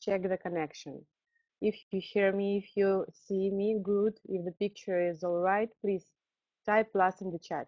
check the connection. If you hear me, if you see me good, if the picture is all right, please type plus in the chat.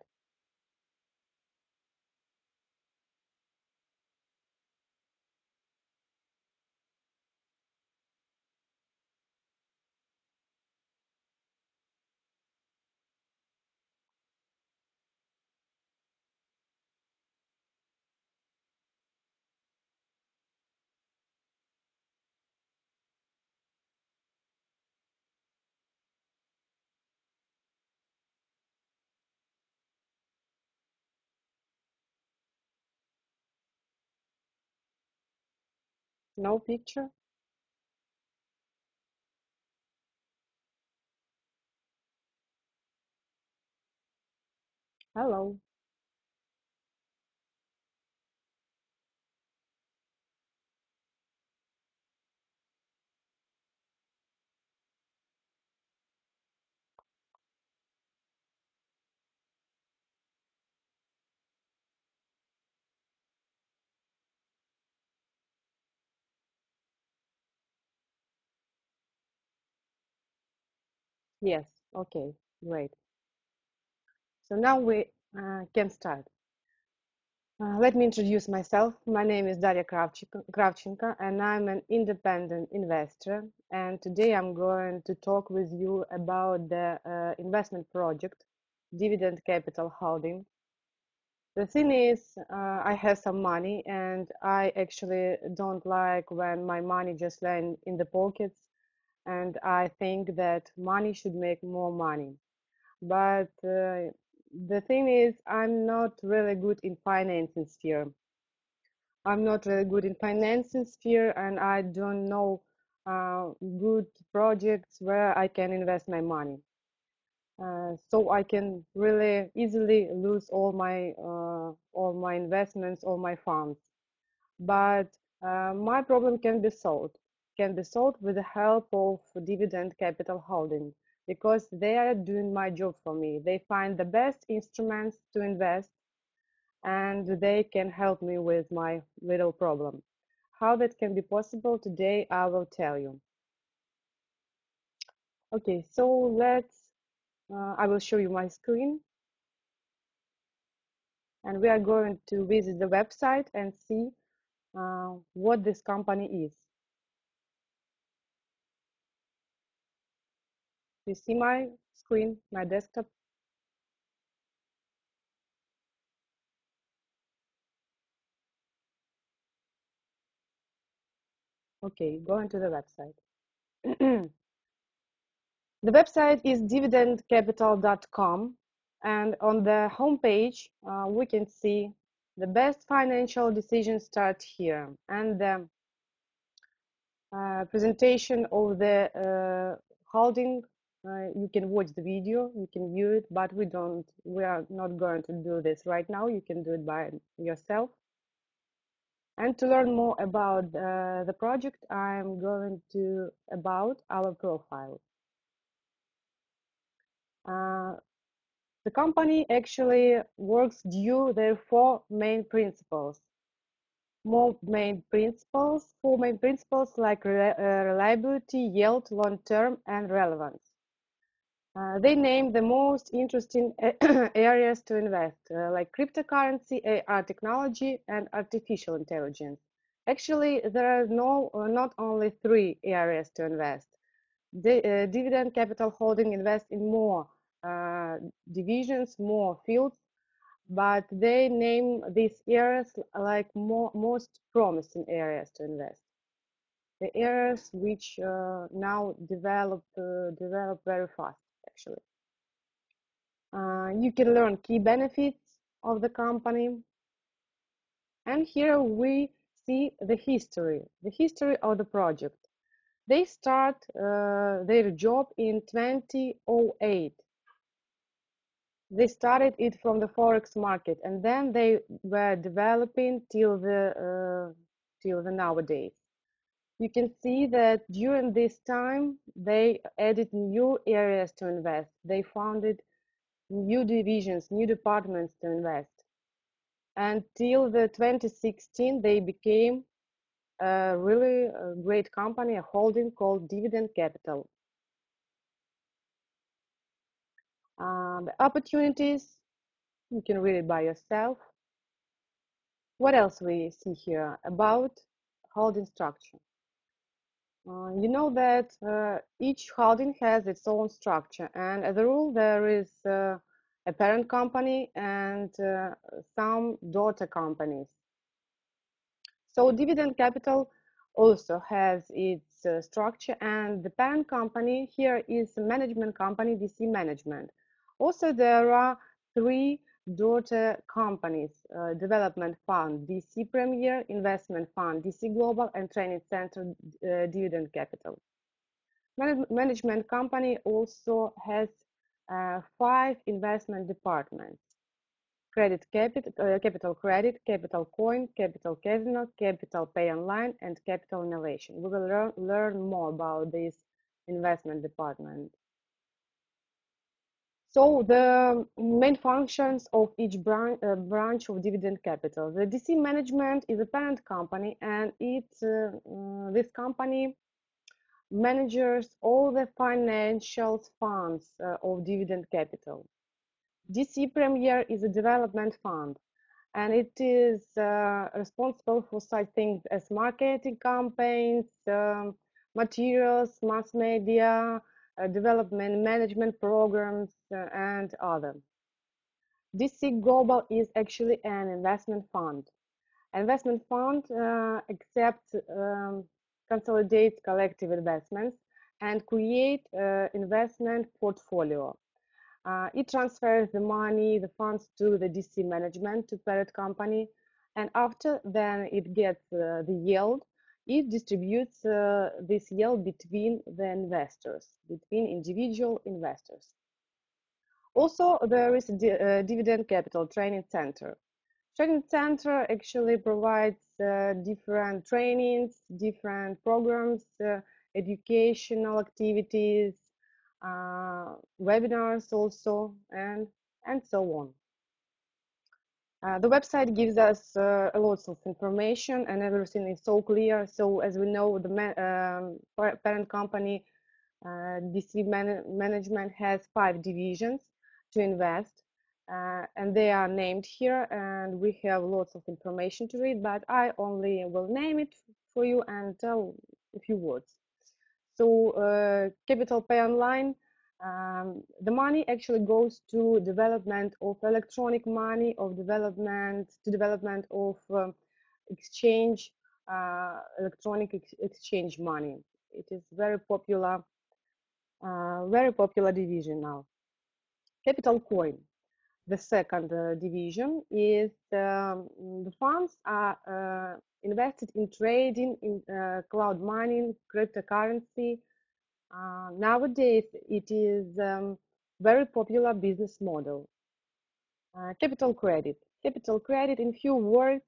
No picture? Hello. Yes, okay, great. So now we can start. Let me introduce myself. My name is Daria Kravchenko, and I'm an independent investor. And today I'm going to talk with you about the investment project, Dividend Capital Holding. The thing is, I have some money, and I actually don't like when my money just lands in the pockets, and I think that money should make more money. But the thing is, I'm not really good in financing sphere. I'm not really good in financing sphere, and I don't know good projects where I can invest my money. So I can really easily lose all my investments, all my funds. But my problem can be solved with the help of Dividend Capital Holding, because they are doing my job for me. They find the best instruments to invest, and they can help me with my little problem. How that can be possible today, I will tell you. Okay, so I will show you my screen, and we are going to visit the website and see what this company is. You see my screen, my desktop? Okay, go into the website. The website is dividendcapital.com, and on the homepage we can see the best financial decisions start here, and the presentation of the holding. You can watch the video, you can view it, but we are not going to do this right now. You can do it by yourself. And to learn more about the project, I'm going to about our profile. The company actually works due their four main principles. Four main principles like reliability, yield, long-term, and relevance. They name the most interesting areas to invest, like cryptocurrency, AI technology, and artificial intelligence. Actually, there are not only three areas to invest. The Dividend Capital Holding invests in more divisions, more fields, but they name these areas like most promising areas to invest. The areas which now develop very fast, actually. You can learn key benefits of the company. And here we see the history of the project. They start their job in 2008. They started it from the forex market, and then they were developing till the nowadays. You can see that during this time they added new areas to invest. They founded new divisions, new departments to invest. Until the 2016, they became a really great company, a holding called Dividend Capital. The opportunities, you can read it by yourself. What else we see here about holding structure? You know that each holding has its own structure, and as a rule, there is a parent company and some daughter companies. So Dividend Capital also has its structure, and the parent company here is a management company, DC Management. Also, there are three daughter companies, Development Fund, DC Premier, Investment Fund, DC Global, and Training Center, Dividend Capital. Management company also has 5 investment departments: capital credit, capital coin, capital casino, capital pay online, and capital innovation. We will learn more about this investment department. So the main functions of each branch of Dividend Capital. The DC Management is a parent company, and this company manages all the financial funds of Dividend Capital. DC Premier is a development fund, and it is responsible for such things as marketing campaigns, materials, mass media, development management programs, and other. DC Global is actually an investment fund. Investment fund accepts, consolidates collective investments and create investment portfolio. It transfers the money, the funds to the DC management, to parent company, and after then it gets the yield. It distributes this yield between the investors, between individual investors. Also, there is a Dividend Capital Training Center. Training Center actually provides different trainings, different programs, educational activities, webinars also, and so on. The website gives us lots of information, and everything is so clear. So as we know, the parent company, DC Management, has 5 divisions to invest, and they are named here, and we have lots of information to read, but I only will name it for you and tell a few words. So capital pay online, the money actually goes to development of electronic money, of development of exchange, electronic exchange money. It is very popular division now. Capital coin, the second division, is the funds are invested in trading, in cloud mining, cryptocurrency. Nowadays, it is very popular business model. Capital credit. Capital credit, in few words,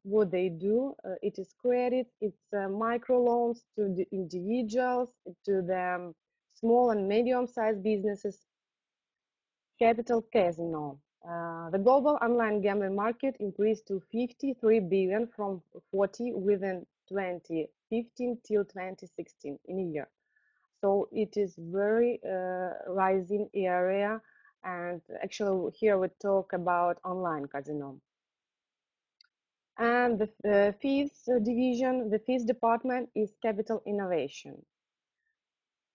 what they do, it is credit, it's microloans to the individuals, to the small and medium-sized businesses. Capital casino. The global online gambling market increased to 53 billion from 40 within 2015 till 2016 in a year. So it is very rising area, and actually here we talk about online casino. And the fifth division, the fifth department, is capital innovation.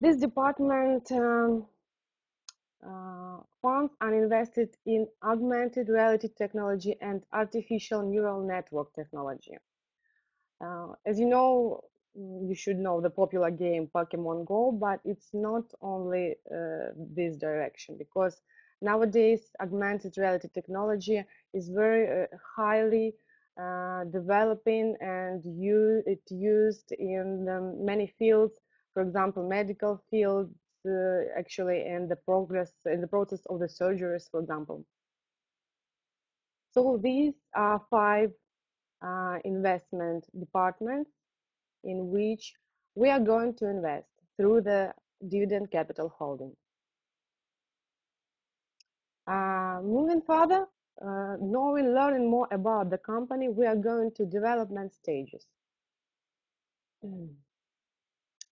This department funds are invested in augmented reality technology and artificial neural network technology. As you know, you should know the popular game Pokemon Go, but it's not only this direction, because nowadays augmented reality technology is very highly developing, and it's used in many fields. For example, medical fields, actually, in the process of the surgeries, for example. So these are 5 investment departments in which we are going to invest through the Dividend Capital holding. Moving further, learning more about the company, we are going to development stages.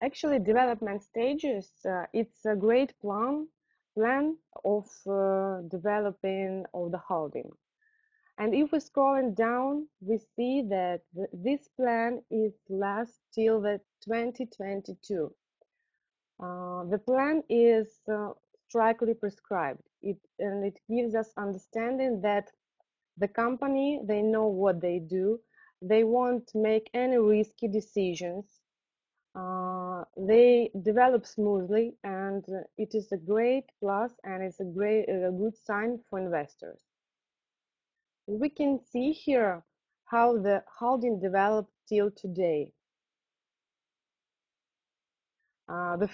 Actually, development stages, it's a great plan of developing of the holding. And if we're scrolling down, we see that this plan is last till the 2022. The plan is strictly prescribed. It gives us understanding that the company, they know what they do. They won't make any risky decisions. They develop smoothly, and it is a great plus, and it's a good sign for investors. We can see here how the holding developed till today. The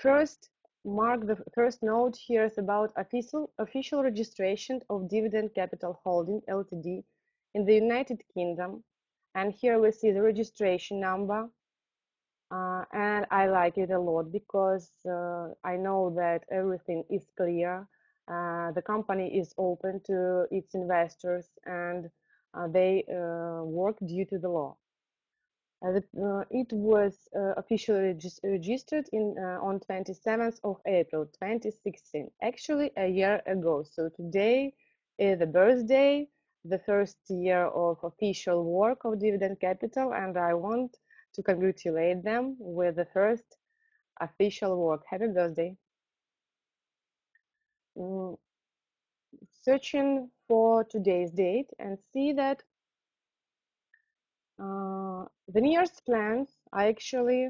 first note here is about official registration of Dividend Capital Holding Ltd in the United Kingdom, and here we see the registration number. And I like it a lot because I know that everything is clear. The company is open to its investors, and they work due to the law. It was officially registered on 27th of April 2016, actually a year ago. So today is the birthday, the first year of official work of Dividend Capital, and I want to congratulate them with the first official work. Happy birthday. Searching for today's date and see that the nearest plans are actually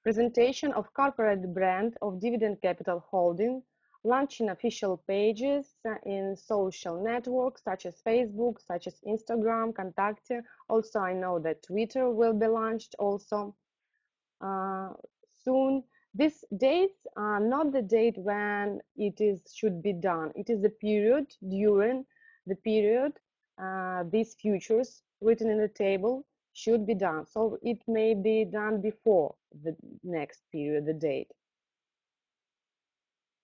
presentation of corporate brand of Dividend Capital Holding, launching official pages in social networks such as Facebook, such as Instagram, Contact. Also, I know that Twitter will be launched also soon. These dates are not the date when should be done. It is the period during the period these futures written in the table should be done. So it may be done before the next period, the date.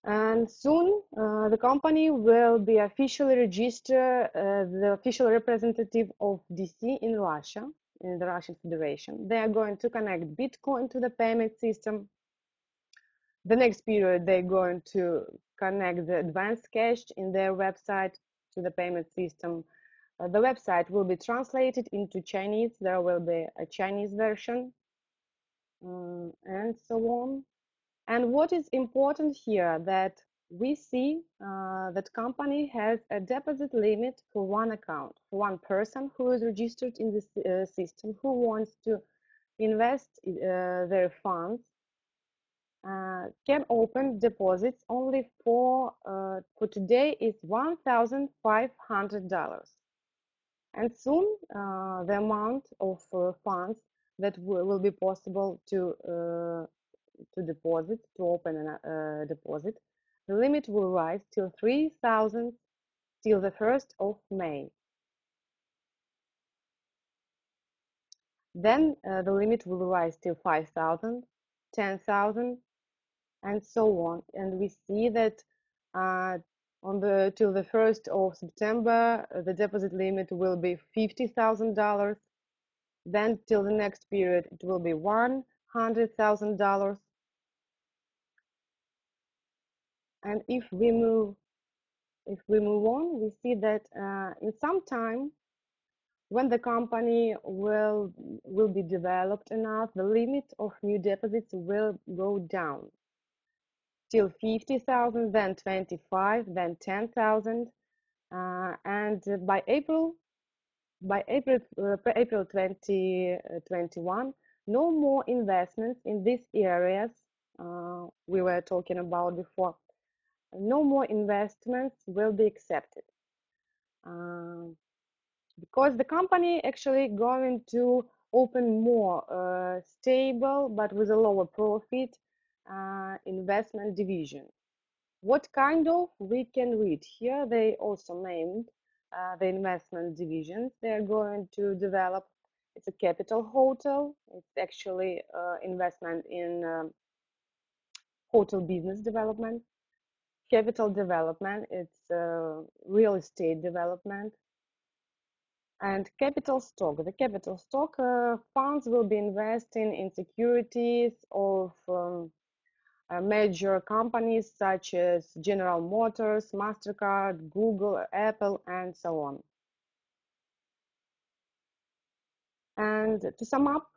And soon the company will be officially registered the official representative of DC in Russia, in the Russian Federation. They are going to connect Bitcoin to the payment system. The next period, they're going to connect the advanced cash in their website to the payment system. The website will be translated into Chinese. There will be a Chinese version and so on. And what is important here that we see that company has a deposit limit for one account, for one person who is registered in this system, who wants to invest their funds, can open deposits only for today is $1,500. And soon the amount of funds that will be possible to deposit, to open a deposit, the limit will rise till 3,000 till the 1st of May. Then the limit will rise till 5,000, 10,000, and so on. And we see that till the 1st of September, the deposit limit will be $50,000. Then till the next period, it will be $100,000. And if we move on, we see that in some time, when the company will be developed enough, the limit of new deposits will go down till 50,000, then 25, then 10,000, and by April 2021, no more investments in these areas we were talking about before. No more investments will be accepted because the company actually going to open more stable but with a lower profit investment division. What kind of, we can read here, they also named the investment divisions they're going to develop. It's a capital hotel. It's actually investment in hotel business development. capital development, it's real estate development, and capital stock. The capital stock funds will be investing in securities of major companies such as General Motors, MasterCard, Google, Apple, and so on. And to sum up,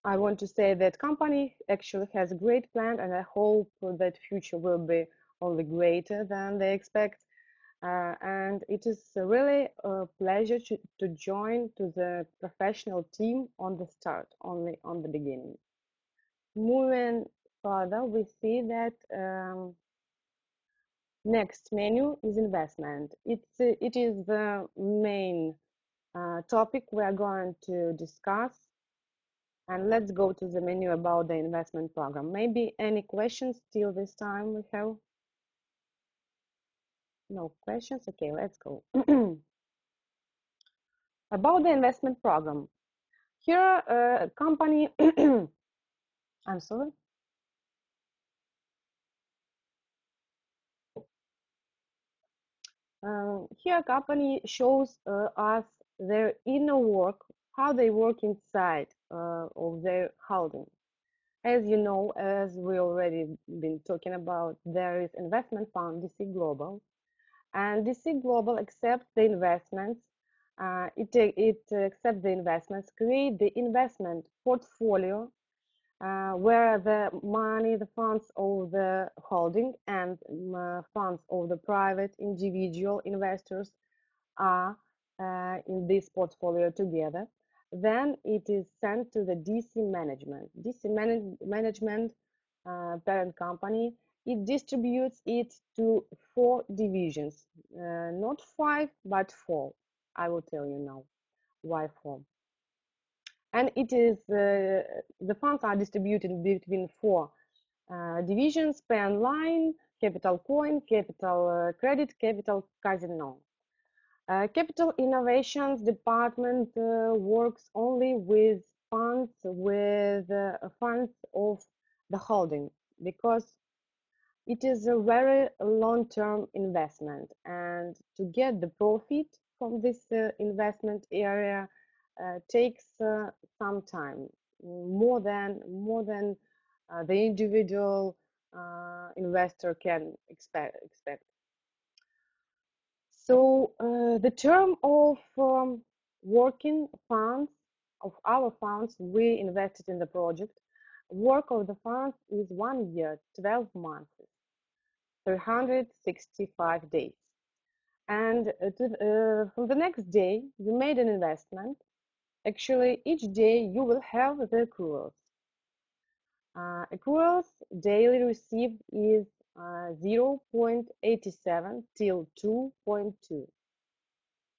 I want to say that company actually has a great plan, and I hope that future will be only greater than they expect. And it is really a pleasure to join to the professional team on the start, only on the beginning. Moving further, we see that next menu is investment. It is the main topic we are going to discuss. And let's go to the menu about the investment program. Maybe any questions till this time we have? No questions? Okay, let's go. About the investment program. Here, company, I'm sorry. Here, company shows us their inner work, how they work inside of their holding. As you know, as we already been talking about, there is investment fund DC Global, and DC Global accepts the investments. It accepts the investments, create the investment portfolio where the money, the funds of the holding and funds of the private individual investors are in this portfolio together. Then it is sent to the DC management. DC management parent company, it distributes it to 4 divisions, not 5, but 4. I will tell you now why 4. And it is the funds are distributed between 4 divisions: Pan Line, Capital Coin, Capital Credit, Capital Casino. Capital Innovations Department works only with funds of the holding, because it is a very long-term investment, and to get the profit from this investment area takes some time, more than the individual investor can expect. So the term of working funds, of our funds, we invested in the project. Work of the funds is 1 year, 12 months, 365 days. And from the next day you made an investment, actually each day you will have the accruals. Accruals daily received is 0.87 till 2.2.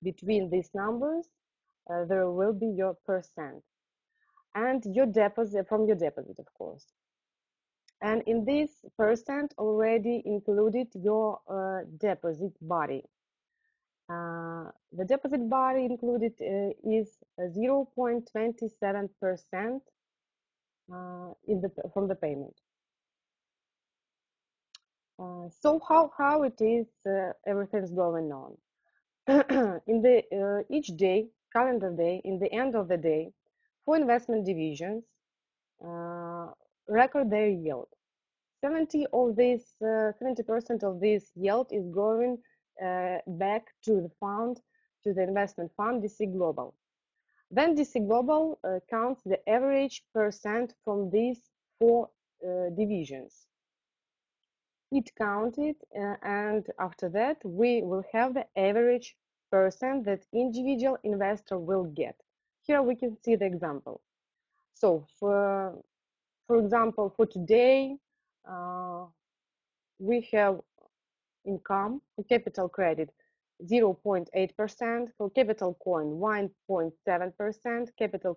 Between these numbers, there will be your percent and your deposit, from your deposit, of course. And in this percent already included your deposit body. The deposit body included is 0.27% from the payment. So how it is, everything's going on. In the each day, calendar day, in the end of the day, 4 investment divisions record their yield. 70% of this yield is going back to the fund, to the investment fund DC Global. Then DC Global counts the average percent from these 4 divisions. It counted, and after that we will have the average percent that individual investor will get. Here we can see the example. So for example, for today, we have income for capital credit 0.8%, for capital coin 1.7%, capital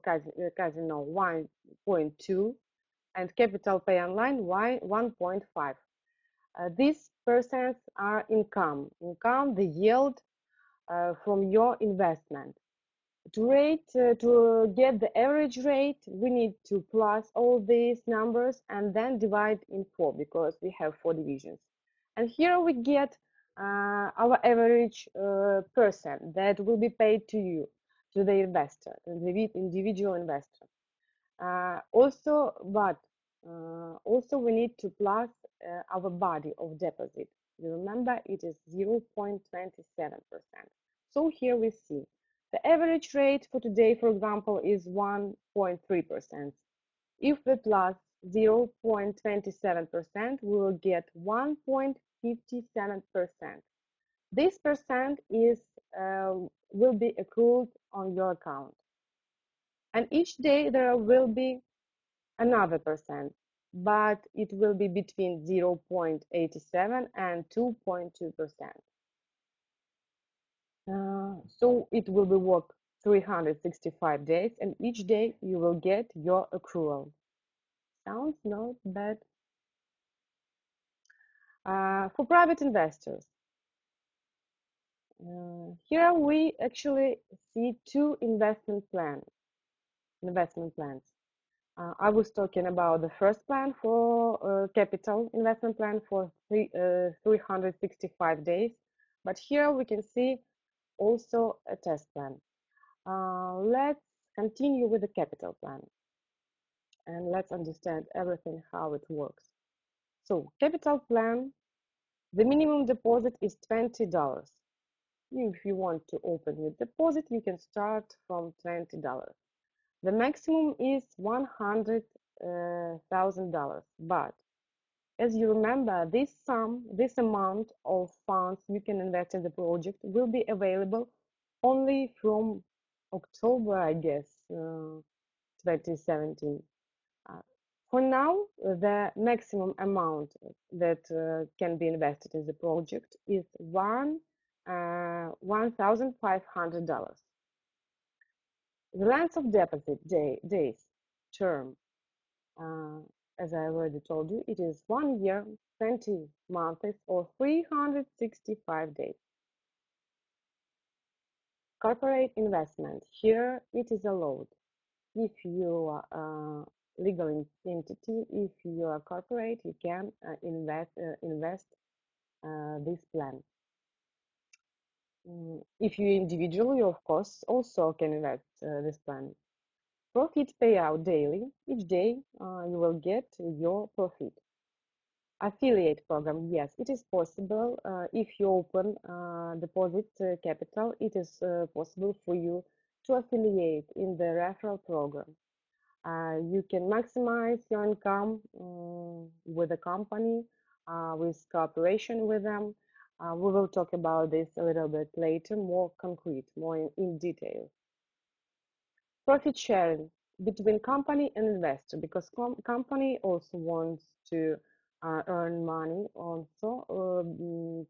casino 1.2%, and capital pay online 1.5%. These percents are income, the yield from your investment. To get the average rate, we need to plus all these numbers and then divide in 4, because we have 4 divisions. And here we get our average percent that will be paid to you, to the investor, the individual investor. Also we need to plus our body of deposit. You remember it is 0.27%. So here we see the average rate for today, for example, is 1.3%. If we plus 0.27%, we will get 1.57%. This percent is will be accrued on your account. And each day there will be another percent, but it will be between 0.87 and 2.2%. So it will be work 365 days, and each day you will get your accrual. Sounds not bad. For private investors, here we actually see two investment plans. I was talking about the first plan for capital investment plan for 365 days, but here we can see also a test plan. Let's continue with the capital plan and let's understand everything how it works. So capital plan, the minimum deposit is $20. If you want to open your deposit, you can start from $20. The maximum is $100,000, but as you remember, this amount of funds you can invest in the project will be available only from October, I guess, 2017. For now, the maximum amount that can be invested in the project is $1,500. The length of deposit days term, as I already told you, it is 1 year, 20 months, or 365 days. Corporate investment. Here it is allowed. If you are a legal entity, if you are corporate, you can invest this plan. If you individual, you of course also can invest this plan. Profit payout daily. Each day you will get your profit. Affiliate program. Yes, it is possible. If you open deposit capital, it is possible for you to affiliate in the referral program. You can maximize your income with a company, with cooperation with them. We will talk about this a little bit later, more concrete, more in detail. Profit sharing between company and investor, because company also wants to earn money, also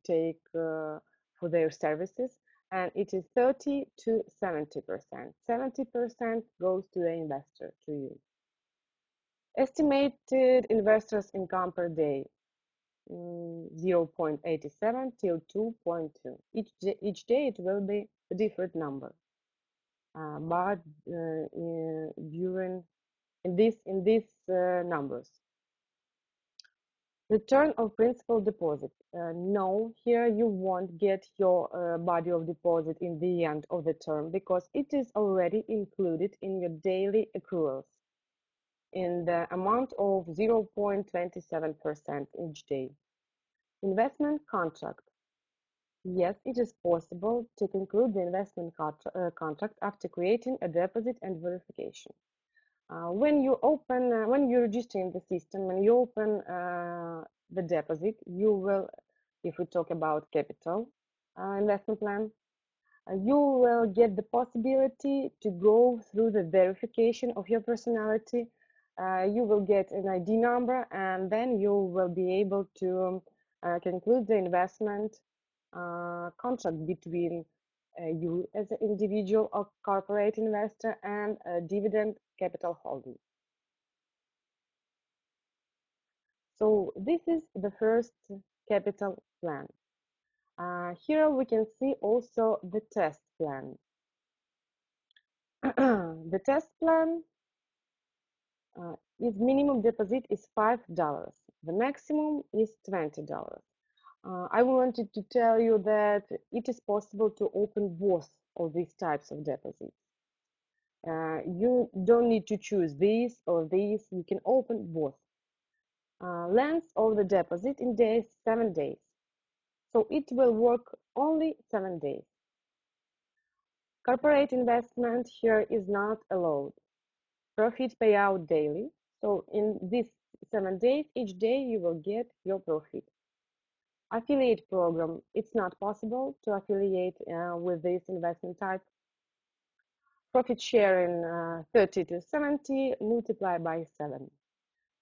take for their services, and it is 30 to 70%. 70% goes to the investor, to you. Estimated investors income per day, 0.87 till 2.2. Each day it will be a different number, but during in these numbers. Return of principal deposit. No, here you won't get your body of deposit in the end of the term because it is already included in your daily accruals in the amount of 0.27% each day. Investment contract. Yes, it is possible to conclude the investment contract after creating a deposit and verification. When you register in the system, when you open the deposit, you will, if we talk about capital investment plan, you will get the possibility to go through the verification of your personality. You will get an ID number, and then you will be able to conclude the investment contract between you as an individual or corporate investor and a dividend capital holding. So this is the first capital plan. Here we can see also the test plan. The test plan is minimum deposit is $5. The maximum is $20. I wanted to tell you that it is possible to open both of these types of deposits. You don't need to choose this or this, you can open both. Length of the deposit in days, 7 days. So it will work only 7 days. Corporate investment here is not allowed. Profit payout daily. So in these 7 days, each day you will get your profit. Affiliate program, it's not possible to affiliate with this investment type. Profit sharing 30 to 70 multiplied by 7.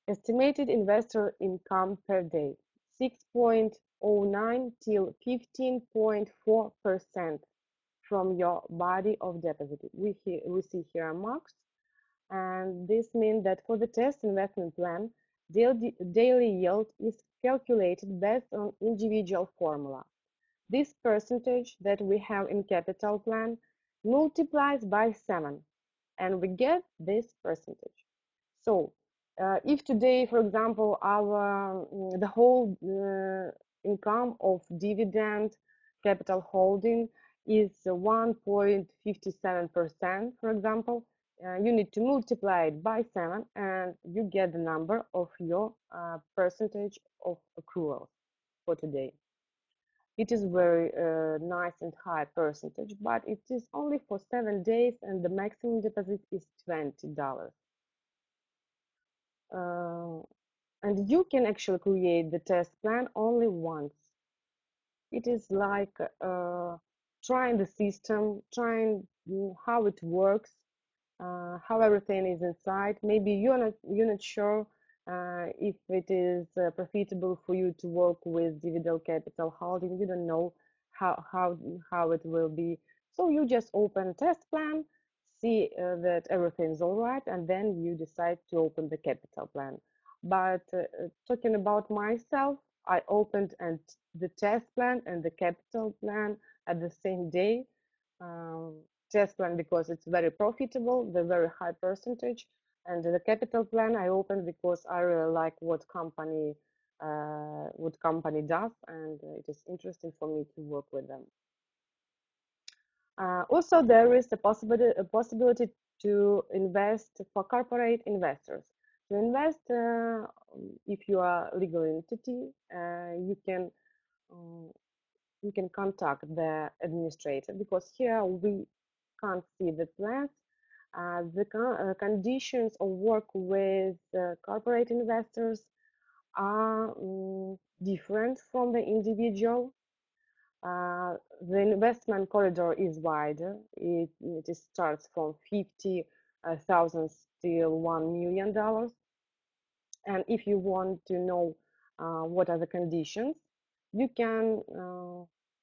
Estimated investor income per day 6.09 till 15.4% from your body of deposit. We see here marks, and this means that for the test investment plan, daily yield is calculated based on individual formula. This percentage that we have in capital plan multiplies by 7, and we get this percentage. So if today, for example, the whole income of dividend capital holding is 1.57%, for example, you need to multiply it by 7 and you get the number of your percentage of accrual for today. It is very nice and high percentage, but it is only for 7 days and the maximum deposit is $20. And you can actually create the test plan only once. It is like trying the system, trying how it works, how everything is inside. Maybe you're not sure if it is profitable for you to work with dividend capital holding. You don't know how it will be. So you just open test plan, see that everything is all right, and then you decide to open the capital plan. But talking about myself, I opened and the test plan and the capital plan at the same day. Test plan because it's very profitable, the very high percentage, and the capital plan I opened because I really like what company does, and it is interesting for me to work with them. Also, there is a possibility to invest for corporate investors. To invest, if you are a legal entity, you can contact the administrator, because here we can't see the plans. The conditions of work with corporate investors are different from the individual. The investment corridor is wider. It starts from 50,000 till $1 million. And if you want to know what are the conditions, you can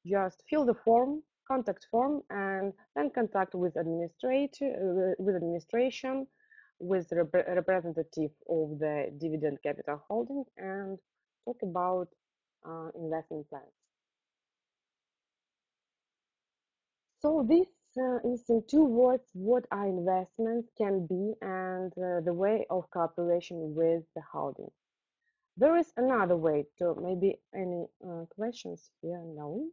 just fill the form, contact form, and then contact with administration, with the representative of the dividend capital holding, and talk about investment plans. So this is in 2 words what our investments can be, and the way of cooperation with the holding. There is another way to, maybe any questions here? No.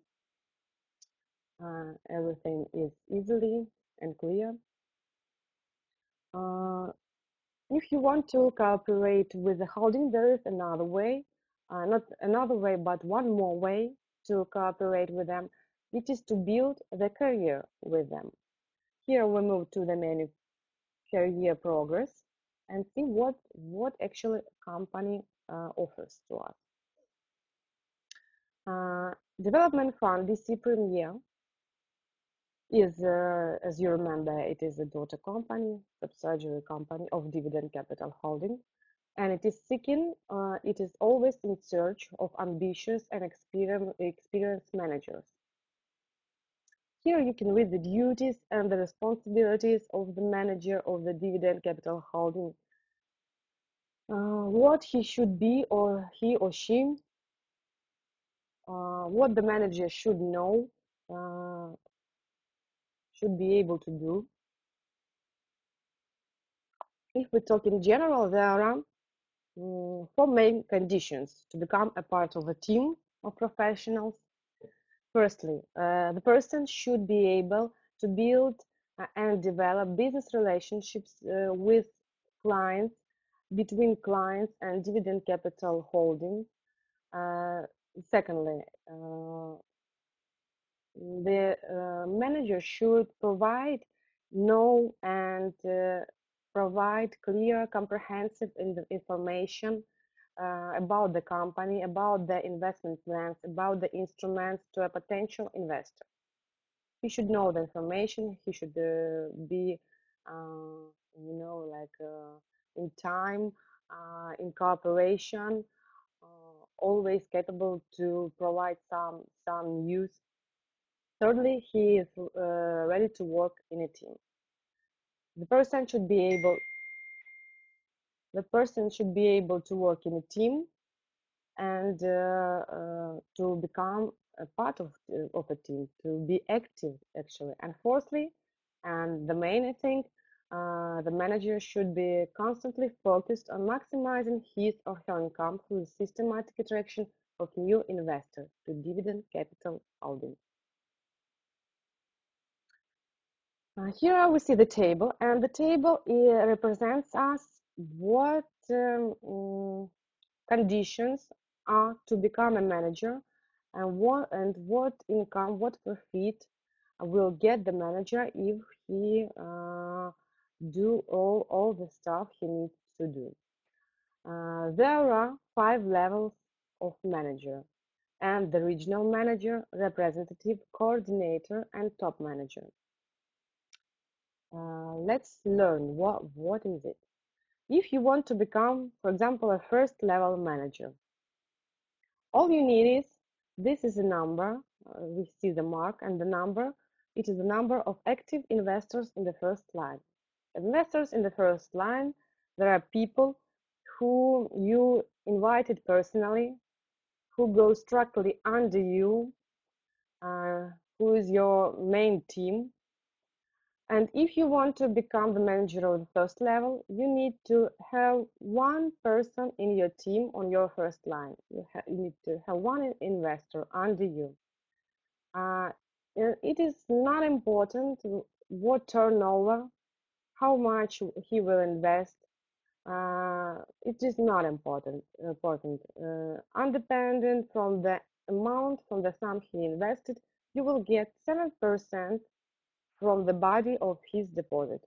Everything is easily and clear. If you want to cooperate with the holding, there is another way, not another way, but one more way to cooperate with them. It is to build the career with them. Here we move to the menu career progress and see what actually company offers to us. Development Fund DC Premier is, as you remember, it is a daughter company, subsidiary company of Dividend Capital Holding, and it is seeking, it is always in search of ambitious and experienced managers. Here you can read the duties and the responsibilities of the manager of the Dividend Capital Holding, what he should be, or he or she, what the manager should know, should be able to do. If we talk in general, there are 4 main conditions to become a part of a team of professionals. Firstly, the person should be able to build and develop business relationships with clients, between clients and dividend capital holding. Secondly, the manager should know and provide clear, comprehensive information about the company, about the investment plans, about the instruments to a potential investor. He should know the information. He should be, in time, in cooperation, always capable to provide some news. Thirdly, he is ready to work in a team. The person should be able to work in a team and to become a part of a team, to be active actually. And fourthly, and the main, I think, the manager should be constantly focused on maximizing his or her income through the systematic attraction of new investors to dividend capital holding. Here we see the table, and the table represents us what conditions are to become a manager, and what income, what profit will get the manager if he do all the stuff he needs to do. There are 5 levels of manager, and the regional manager, representative, coordinator, and top manager. Let's learn what is it. If you want to become, for example, a first level manager, all you need is, this is a number, we see the mark and the number, it is the number of active investors in the first line. Investors in the first line, there are people who you invited personally, who go strictly under you, who is your main team. And if you want to become the manager of the first level, you need to have one person in your team on your first line. You need to have one investor under you. It is not important what turnover, how much he will invest. It is not important. Independent from the amount, from the sum he invested, you will get 7% from the body of his deposit.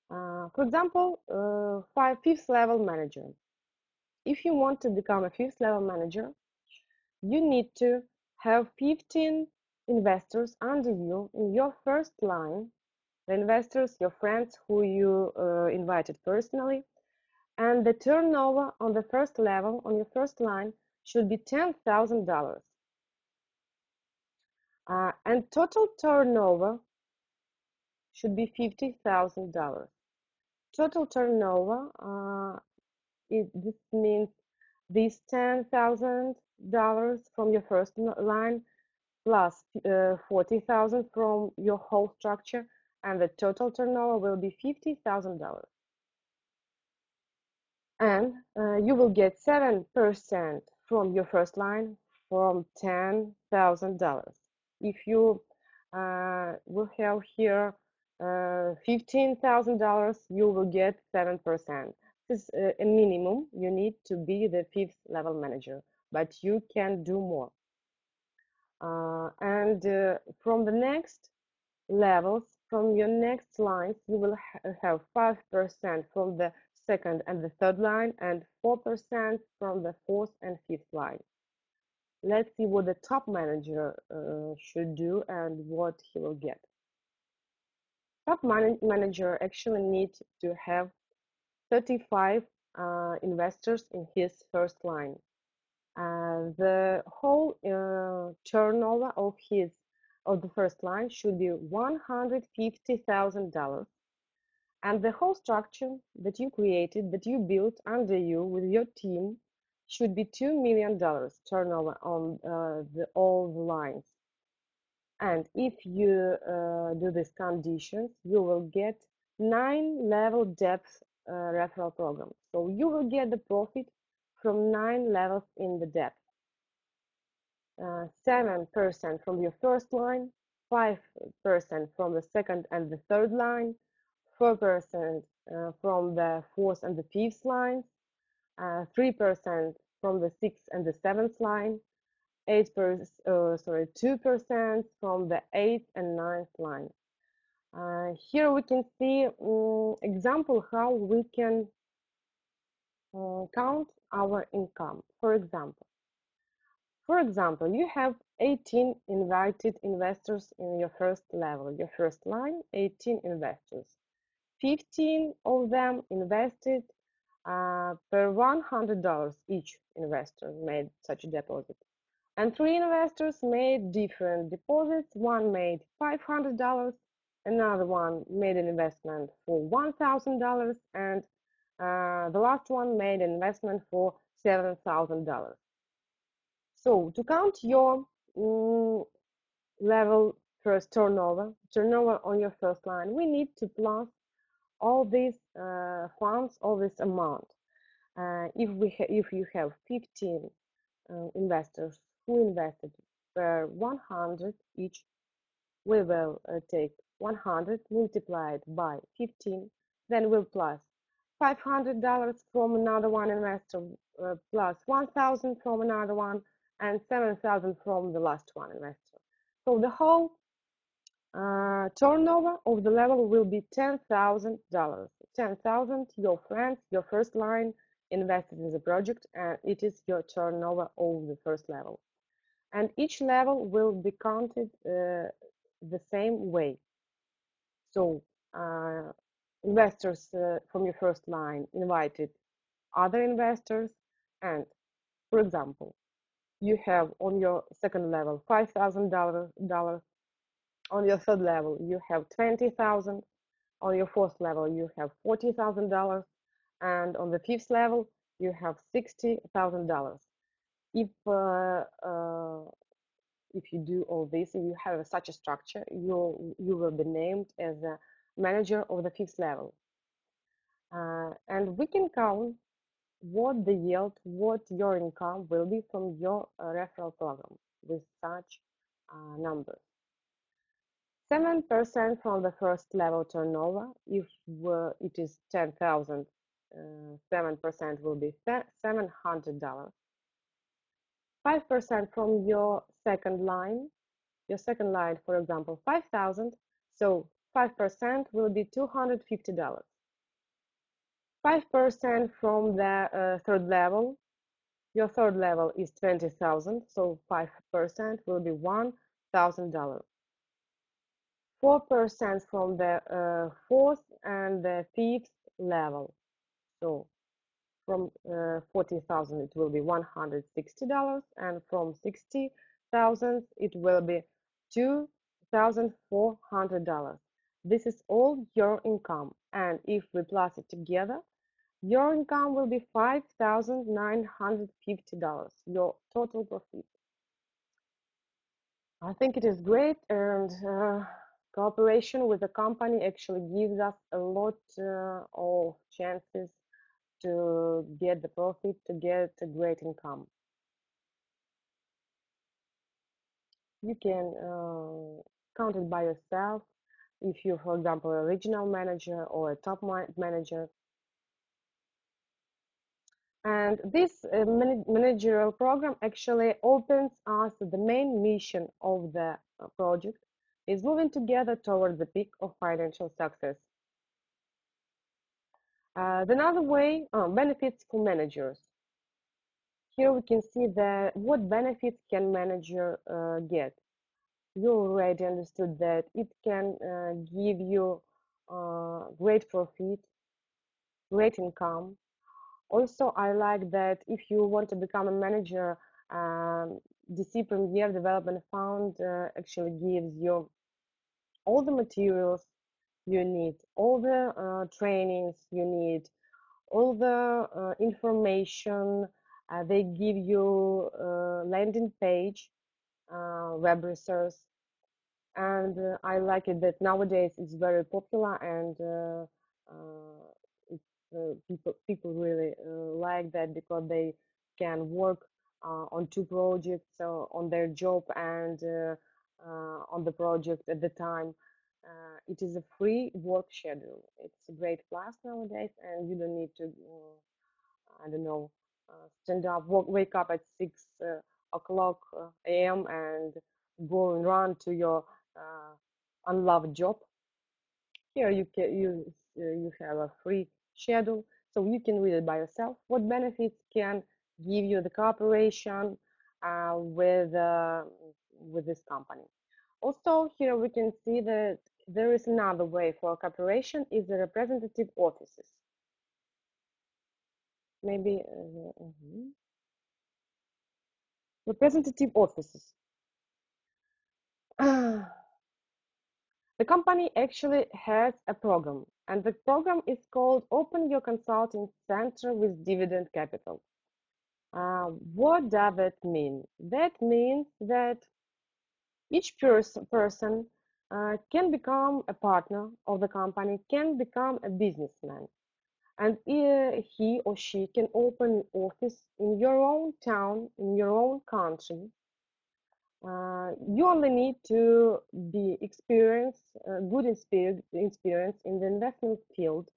For example, fifth level manager. If you want to become a fifth level manager, you need to have 15 investors under you in your first line. The investors, your friends who you invited personally, and the turnover on the first level, on your first line, should be $10,000. And total turnover should be $50,000. Total turnover, this means these $10,000 from your first line plus 40,000 from your whole structure, and the total turnover will be $50,000. And you will get 7% from your first line from $10,000. If you will have here $15,000, you will get 7%. This is a minimum. You need to be the fifth level manager, but you can do more. And from the next levels, from your next lines, you will have 5% from the second and the third line, and 4% from the fourth and fifth line. Let's see what the top manager should do and what he will get. Top manager actually needs to have 35 investors in his first line. The whole turnover of the first line should be $150,000, and the whole structure that you created, that you built under you with your team, should be $2 million turnover on all the lines. And if you do these conditions, you will get 9 level depth referral program. So you will get the profit from 9 levels in the depth. 7% from your first line, 5% from the second and the third line, 4% from the fourth and the fifth lines, 3% from the sixth and the seventh line, 2% from the eighth and ninth line. Here we can see example how we can count our income. For example, you have 18 invited investors in your first level, your first line, 18 investors. 15 of them invested per $100 each investor made such a deposit. And 3 investors made different deposits. One made $500, another one made an investment for $1,000, and the last one made an investment for $7,000. So to count your level first turnover on your first line, we need to plus all these funds, all this amount. If you have 15 investors who invested per 100 each, we will take 100 multiplied by 15, then we'll plus $500 from another one investor, plus 1,000 from another one, and 7,000 from the last one investor. So the whole turnover of the level will be $10,000. 10,000, your friends, your first line invested in the project, and it is your turnover of the first level. And each level will be counted the same way. So investors from your first line invited other investors, and for example, you have on your second level $5,000, on your third level you have 20,000, on your fourth level you have $40,000, and on the fifth level you have $60,000. If you do all this, if you have such a structure, you will be named as a manager of the fifth level. And we can count what the yield, what your income will be from your referral program with such numbers. 7% from the first level turnover, if it is 10,000, 7% will be $700. 5% from your second line, for example, 5,000, so 5% will be $250. 5% from the third level, your third level is 20,000, so 5% will be $1,000. 4% from the fourth and the fifth level, so from 40,000 it will be $160, and from 60,000 it will be $2,400. This is all your income, and if we plus it together, your income will be $5,950, your total profit. I think it is great, and cooperation with the company actually gives us a lot of chances to get the profit, to get a great income. You can count it by yourself if you, for example, a regional manager or a top manager. And this managerial program actually opens us the main mission of the project is moving together toward the peak of financial success. Another way, benefits for managers. Here we can see what benefits can manager get. You already understood that it can give you great profit, great income. Also, I like that if you want to become a manager, DC Premier Development Fund actually gives you all the materials you need, all the trainings you need, all the information. They give you landing page, web resource, and I like it that nowadays it's very popular, and people really like that because they can work on two projects, on their job and on the project at the time. It is a free work schedule. It's a great plus nowadays, and you don't need to, I don't know, stand up, wake up at 6 o'clock a.m. and go and run to your unloved job. Here you have a free schedule, so you can read it by yourself. What benefits can give you the cooperation with this company? Also, here we can see that there is another way for cooperation is the representative offices. Maybe representative offices. The company actually has a program, and the program is called Open Your Consulting Center with Dividend Capital. What does that mean? That means that each person can become a partner of the company, can become a businessman, and he or she can open an office in your own town, in your own country. You only need to be good experience in the investment field,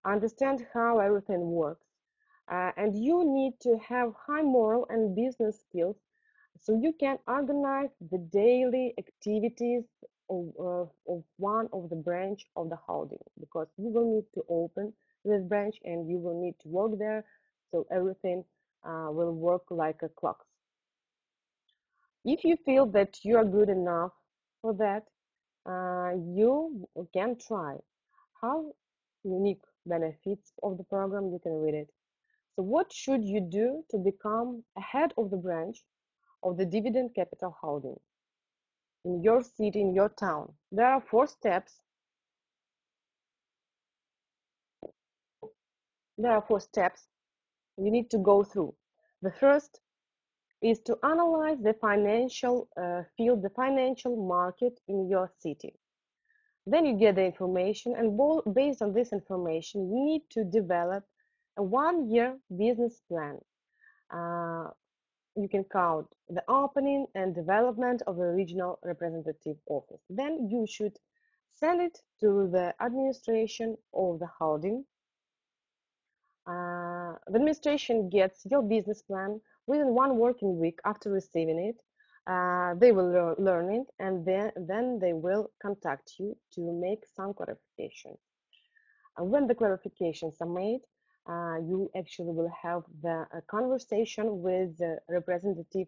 understand how everything works, and you need to have high moral and business skills so you can organize the daily activities of one of the branch of the holding, because you will need to open this branch and you will need to work there, so everything will work like a clock. If you feel that you are good enough for that, you can try. How unique benefits of the program, you can read it. So what should you do to become a head of the branch of the Dividend Capital Holding in your city, in your town? There are 4 steps. There are 4 steps you need to go through. The first is to analyze the financial field, the financial market in your city. Then you get the information, and based on this information, you need to develop a 1-year business plan. You can count the opening and development of the regional representative office. Then you should send it to the administration of the holding. The administration gets your business plan within 1 working week after receiving it. They will learn it, and then they will contact you to make some clarification. And when the clarifications are made, you actually will have the conversation with the representative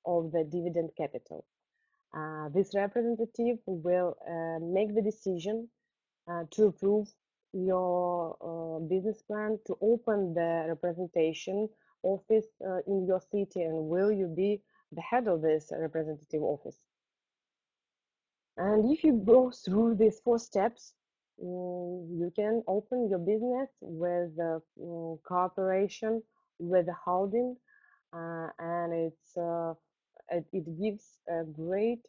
of the dividend capital. This representative will make the decision to approve your business plan, to open the representation office in your city, and will you be the head of this representative office. And if you go through these 4 steps, you can open your business with cooperation with the holding, and it gives a great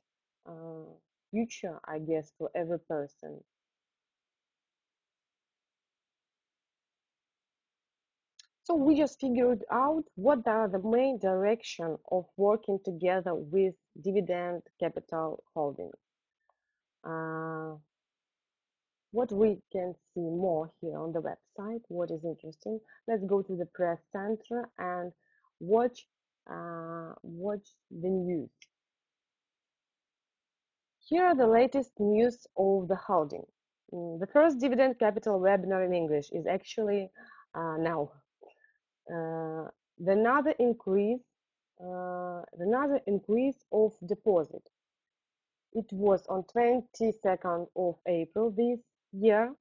future, I guess, for every person. So we just figured out what are the main direction of working together with Dividend Capital Holding. What we can see more here on the website, what is interesting. Let's go to the press center and watch the news. Here are the latest news of the holding. The first Dividend Capital webinar in English is actually now. Another increase of deposit. It was on 22nd of April this year.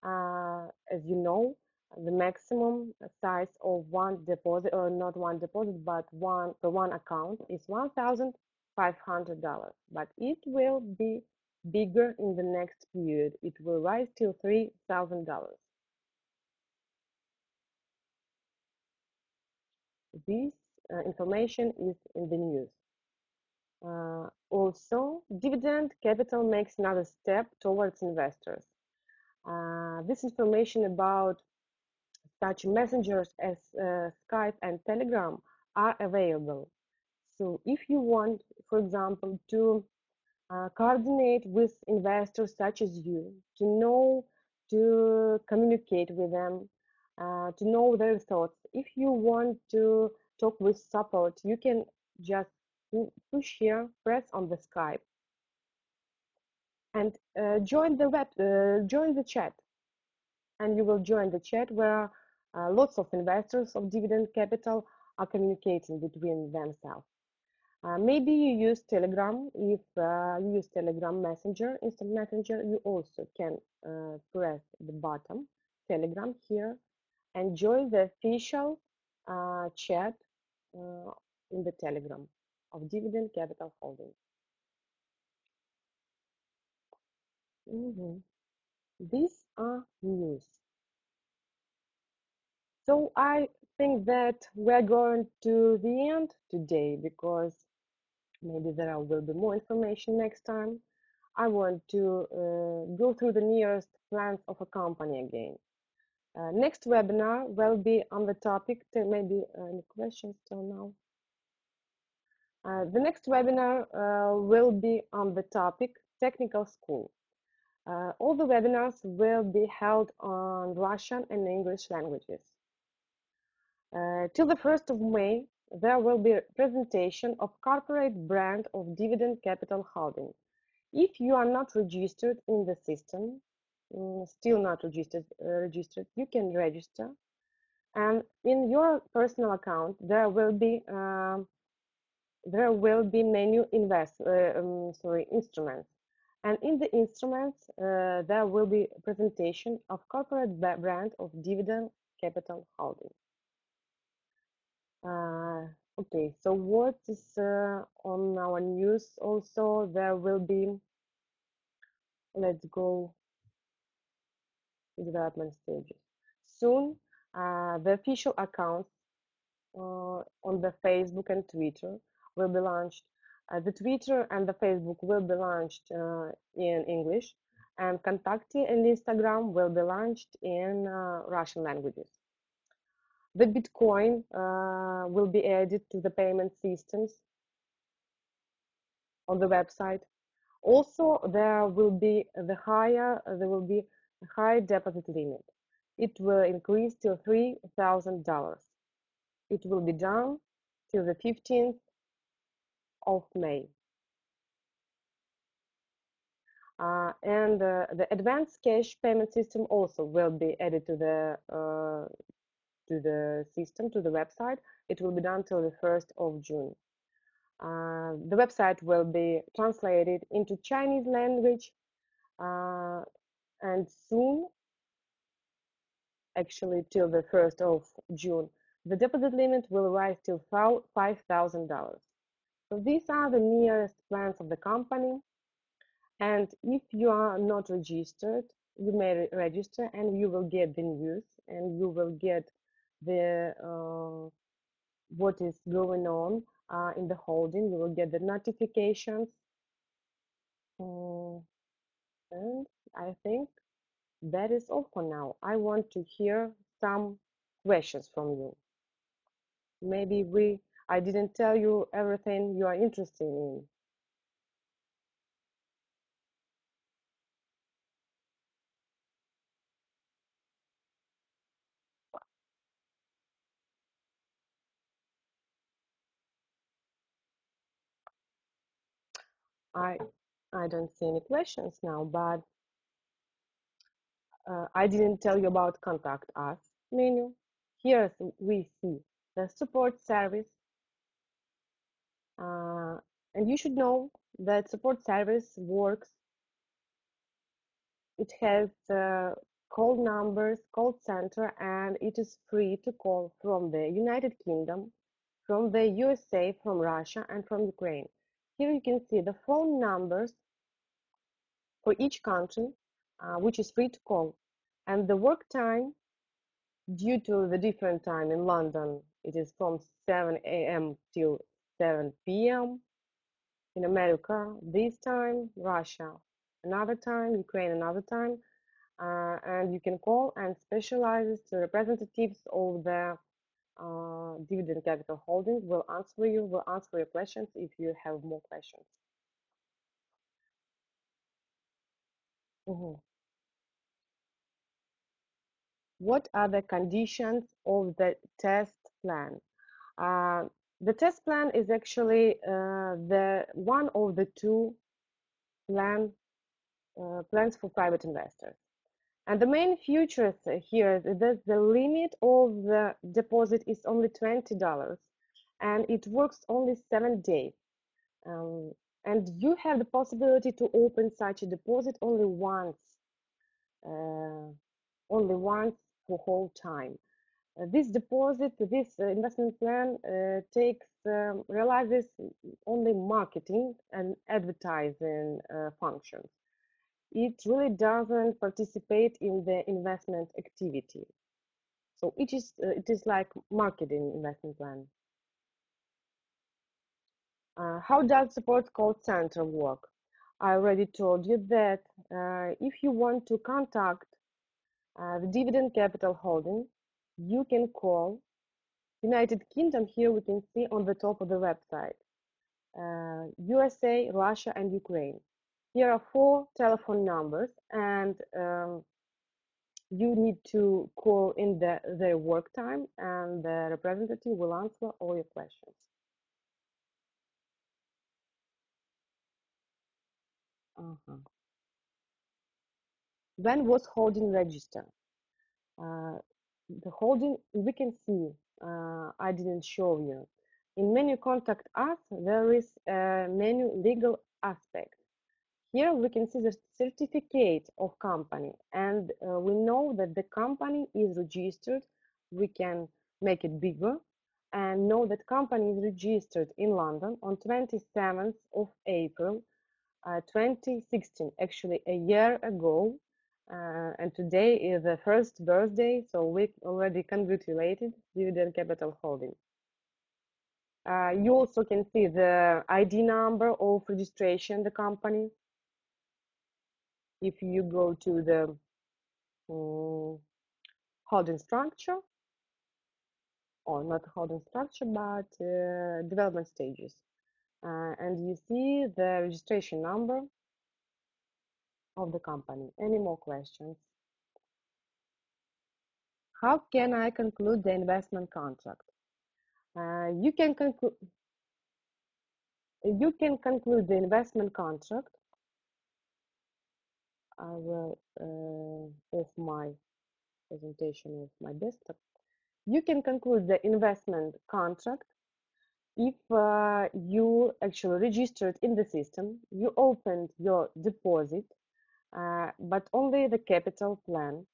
As you know, the maximum size of one deposit, or not one deposit, but one account is $1,500. But it will be bigger in the next period. It will rise till $3,000. This information is in the news. Also, Dividend Capital makes another step towards investors. This information about such messengers as Skype and Telegram are available. So if you want, for example, to coordinate with investors such as you, to know, to communicate with them, to know their thoughts. If you want to talk with support, you can just push here, press on the Skype, and join the chat. And you will join the chat where lots of investors of Dividend Capital are communicating between themselves. Maybe you use Telegram. If you use Telegram Messenger, Instant Messenger, you also can press the button Telegram here and join the official chat in the Telegram of Dividend Capital Holding. These are news. So I think that we're going to the end today because maybe there will be more information next time. I want to go through the nearest plans of a company again. Next webinar will be on the topic, maybe any questions till now? The next webinar will be on the topic technical school. All the webinars will be held on Russian and English languages. Till the 1st of May, there will be a presentation of corporate brand of Dividend Capital Holding. If you are not registered in the system, still not registered, you can register. And in your personal account, there will be menu instruments. And in the instruments, there will be a presentation of corporate brand of Dividend Capital Holding. Okay, so what is on our news also? There will be, let's go to development stages. Soon, the official accounts on the Facebook and Twitter will be launched. The Twitter and the Facebook will be launched in English, and Contacti and Instagram will be launched in Russian languages. The Bitcoin will be added to the payment systems on the website. Also, there will be a high deposit limit. It will increase to $3,000. It will be done till the 15th of May. And the advanced cash payment system also will be added to the system, to the website. It will be done till the 1st of June. The website will be translated into Chinese language, and soon, actually till the 1st of June, the deposit limit will rise to $5,000. So these are the nearest plans of the company. And if you are not registered, you may register and you will get the news and you will get the what is going on in the holding. You will get the notifications. And I think that is all for now. I want to hear some questions from you. Maybe I didn't tell you everything you are interested in. I don't see any questions now, but I didn't tell you about Contact Us menu. Here we see the support service. And you should know that support service works. It has call numbers, call center, and it is free to call from the United Kingdom, from the USA, from Russia, and from Ukraine. Here you can see the phone numbers for each country, which is free to call. And the work time, due to the different time in London, it is from 7 a.m. till 7 p.m. In America, this time, Russia, another time, Ukraine, another time. And you can call and specialize to representatives of the Dividend Capital Holdings will answer your questions if you have more questions. Mhm. What are the conditions of the test plan? Uh, the test plan is actually the one of the two plans for private investors. And the main features here is that the limit of the deposit is only $20 and it works only 7 days. Um, and you have the possibility to open such a deposit uh, only once for whole time. This investment plan realizes only marketing and advertising functions. It really doesn't participate in the investment activity. So it is like marketing investment plan. How does support call center work? I already told you that if you want to contact the Dividend Capital Holding, you can call United Kingdom. Here we can see on the top of the website, USA, Russia, and Ukraine. Here are 4 telephone numbers, and you need to call in their work time, and the representative will answer all your questions. When was holding registered? Uh, the holding, we can see, I didn't show you. In menu contact us, there is a menu legal aspect. Here we can see the certificate of company, and we know that the company is registered. We can make it bigger and know that company is registered in London on 27th of April 2016, actually a year ago. And today is the first birthday, so we already congratulated Dividend Capital Holding. You also can see the ID number of registration, the company. If you go to the holding structure, or not holding structure, but development stages, and you see the registration number of the company. Any more questions? How can I conclude the investment contract? You can conclude the investment contract. I will off my presentation of my desktop. You can conclude the investment contract if you actually registered in the system, you opened your deposit, but only the capital plan.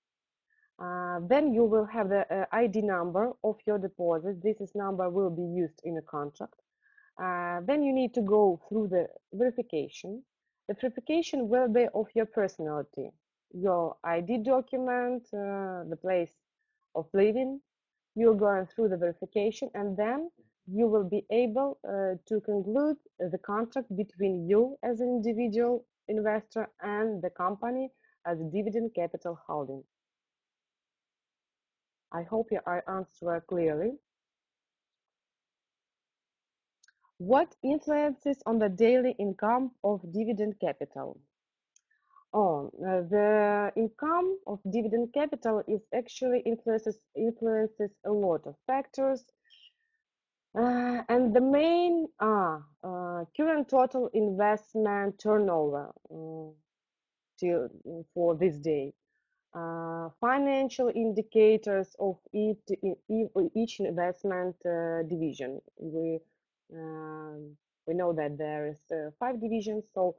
Then you will have the ID number of your deposit. This number will be used in a contract. Then you need to go through the verification. The verification will be of your personality, your ID document, the place of living. You're going through the verification, and then you will be able to conclude the contract between you as an individual investor and the company as a Dividend Capital Holding. I hope I answered clearly. What influences on the daily income of dividend capital? The income of dividend capital is actually influences a lot of factors, and the main are current total investment turnover for this day. Financial indicators of each investment division. We know that there is 5 divisions, so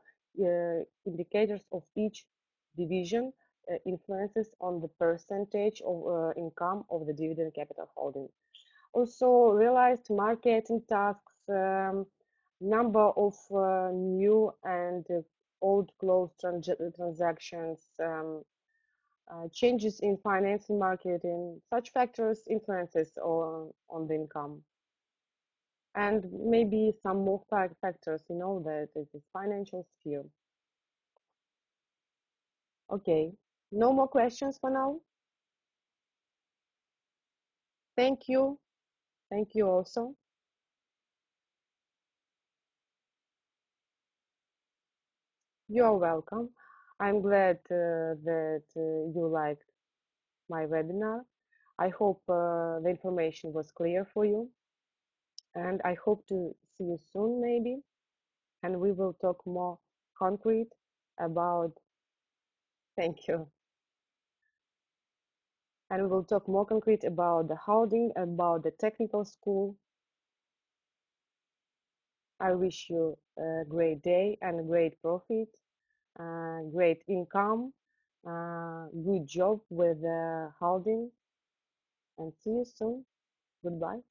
indicators of each division influences on the percentage of income of the dividend capital holding. Also, realized marketing tasks, number of new and old closed transactions, changes in financing marketing, such factors influences on the income. And maybe some more factors, that it is financial sphere. Okay, no more questions for now. Thank you. Thank you also. You're welcome. I'm glad that you liked my webinar. I hope the information was clear for you, and I hope to see you soon maybe, and we will talk more concrete about, thank you, and we will talk more concrete about the holding, about the technical school. I wish you a great day and great profit, great income, good job with holding, and see you soon. Goodbye.